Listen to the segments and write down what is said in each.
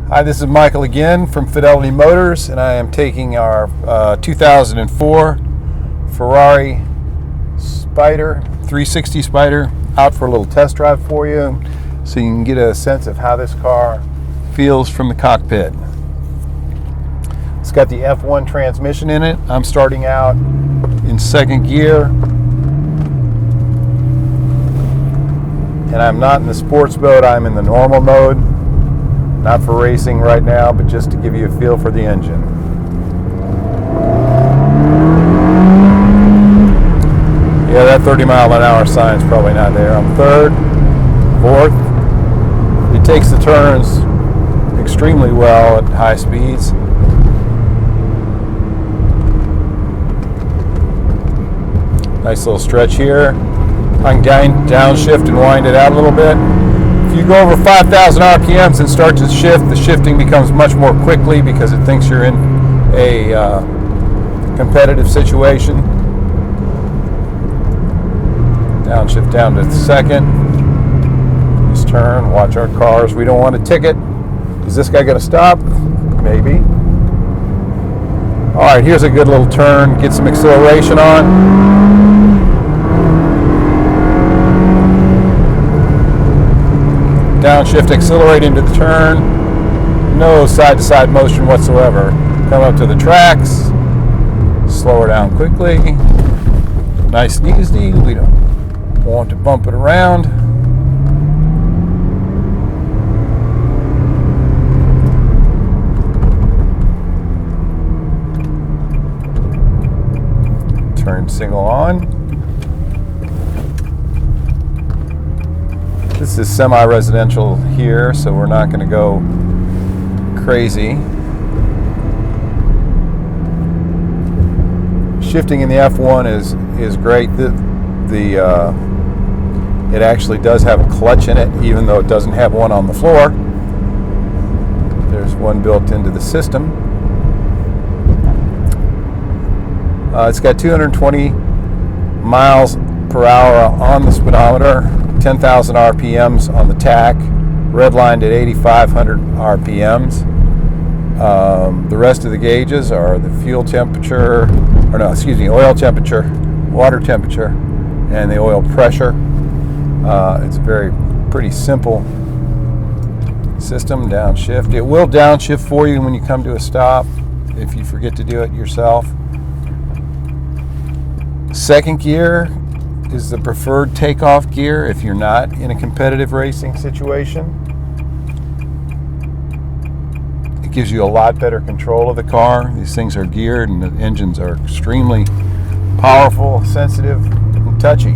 Hi, this is Michael again from Fidelity Motors, and I am taking our 2004 Ferrari Spider, 360 Spider, out for a little test drive for you so you can get a sense of how this car feels from the cockpit. It's got the F1 transmission in it. I'm starting out in second gear, and I'm not in the sports mode, I'm in the normal mode. Not for racing right now, but just to give you a feel for the engine. Yeah, that 30-mile-an-hour sign's probably not there. I'm third, fourth. It takes the turns extremely well at high speeds. Nice little stretch here. I can downshift and wind it out a little bit. If you go over 5,000 RPMs and start to shift, the shifting becomes much more quickly because it thinks you're in a competitive situation. Downshift down to second. This turn, watch our cars. We don't want a ticket. Is this guy going to stop? Maybe. All right, here's a good little turn. Get some acceleration on. Downshift, accelerate into the turn. No side-to-side motion whatsoever. Come up to the tracks. Slow her down quickly. Nice and easy. We don't want to bump it around. Turn signal on. This is semi-residential here, so we're not going to go crazy. Shifting in the F1 is great. It actually does have a clutch in it, even though it doesn't have one on the floor. There's one built into the system. It's got 220 miles per hour on the speedometer. 10,000 RPMs on the tach, redlined at 8,500 RPMs. The rest of the gauges are the oil temperature, water temperature, and the oil pressure. It's a pretty simple system. Downshift. It will downshift for you when you come to a stop if you forget to do it yourself. Second gear is the preferred takeoff gear if you're not in a competitive racing situation. It gives you a lot better control of the car. These things are geared and the engines are extremely powerful, sensitive, and touchy.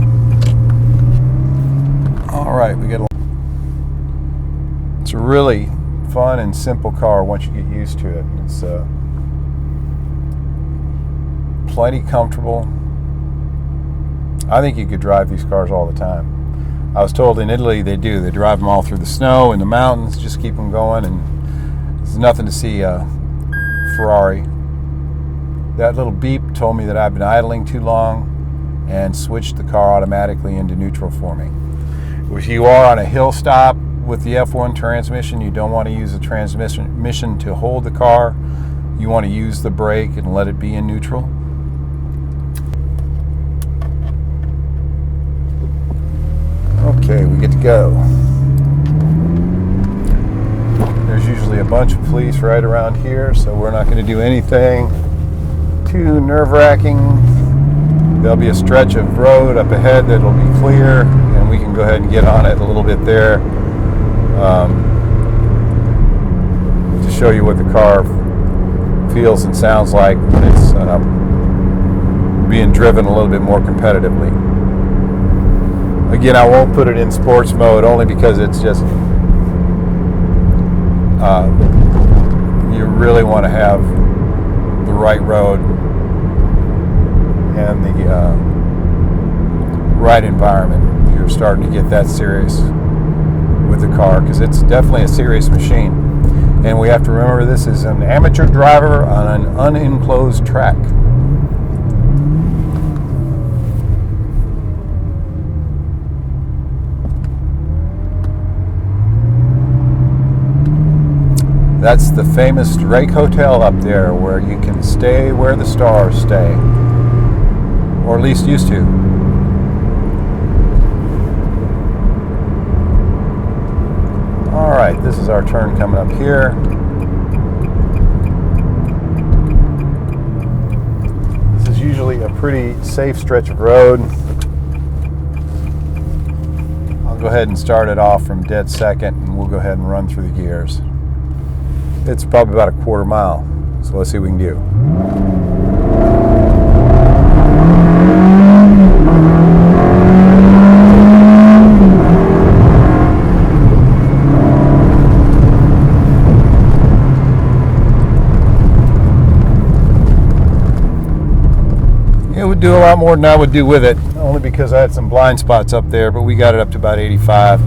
All right, it's a really fun and simple car once you get used to it. It's plenty comfortable. I think you could drive these cars all the time. I was told in Italy they do. They drive them all through the snow and the mountains, just keep them going, and there's nothing to see a Ferrari. That little beep told me that I've been idling too long and switched the car automatically into neutral for me. If you are on a hill stop with the F1 transmission, you don't want to use the transmission to hold the car. You want to use the brake and let it be in neutral. Okay, we get to go. There's usually a bunch of police right around here, so we're not going to do anything too nerve-wracking. There'll be a stretch of road up ahead that'll be clear, and we can go ahead and get on it a little bit there to show you what the car feels and sounds like when it's being driven a little bit more competitively. Again, I won't put it in sports mode only because it's just you really want to have the right road and the right environment. You're starting to get that serious with the car because it's definitely a serious machine. And we have to remember this is an amateur driver on an unenclosed track. That's the famous Drake Hotel up there, where you can stay where the stars stay, or at least used to. All right, this is our turn coming up here. This is usually a pretty safe stretch of road. I'll go ahead and start it off from dead second, and we'll go ahead and run through the gears. It's probably about a quarter mile, so let's see what we can do. It would do a lot more than I would do with it, only because I had some blind spots up there, but we got it up to about 85.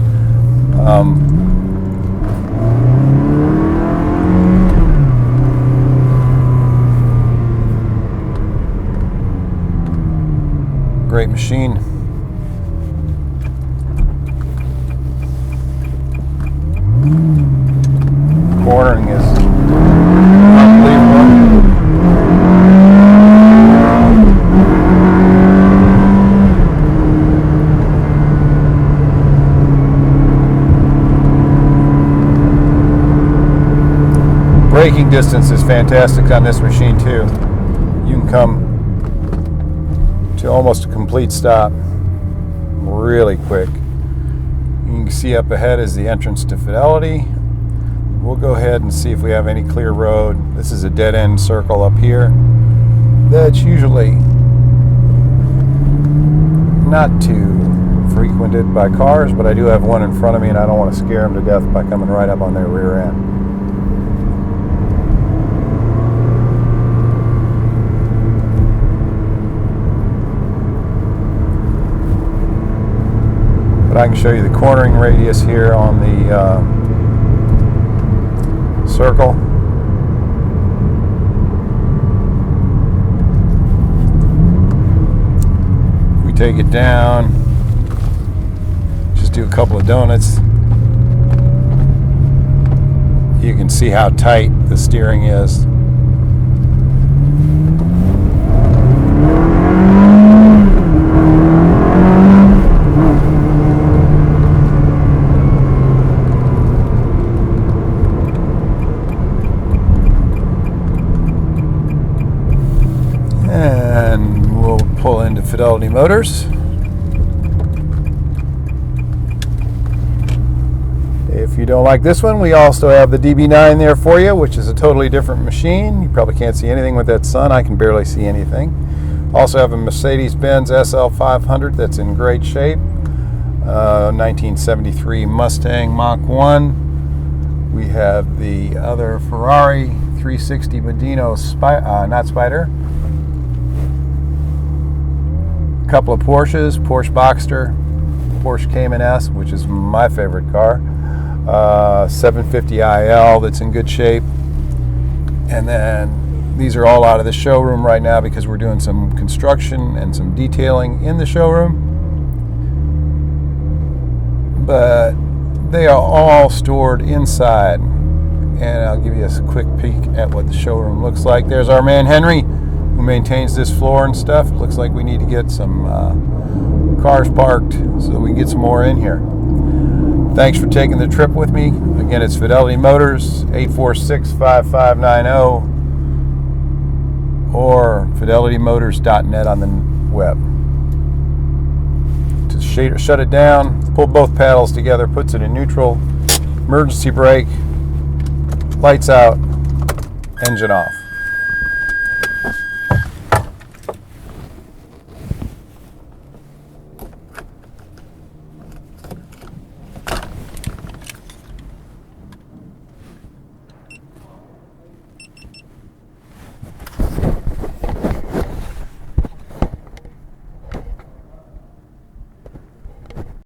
Great machine. Cornering is unbelievable. Braking distance is fantastic on this machine too. You can come to almost a complete stop really quick. You can see up ahead is the entrance to Fidelity. We'll go ahead and see if we have any clear road. This is a dead end circle up here that's usually not too frequented by cars, but I do have one in front of me and I don't want to scare them to death by coming right up on their rear end. I can show you the cornering radius here on the circle. If we take it down, just do a couple of donuts, you can see how tight the steering is. And we'll pull into Fidelity Motors. If you don't like this one, we also have the DB9 there for you, which is a totally different machine. You probably can't see anything with that sun. I can barely see anything. Also have a Mercedes-Benz SL500 that's in great shape. 1973 Mustang Mach 1. We have the other Ferrari 360 Modino, not Spider. A couple of Porsches, Porsche Boxster, Porsche Cayman S, which is my favorite car. 750 IL that's in good shape. And then these are all out of the showroom right now because we're doing some construction and some detailing in the showroom. But they are all stored inside. And I'll give you a quick peek at what the showroom looks like. There's our man Henry, who maintains this floor and stuff. It looks like we need to get some cars parked so we can get some more in here. Thanks for taking the trip with me. Again, it's Fidelity Motors, 846-5590 or fidelitymotors.net on the web. To shut it down, pull both paddles together, puts it in neutral, emergency brake, lights out, engine off.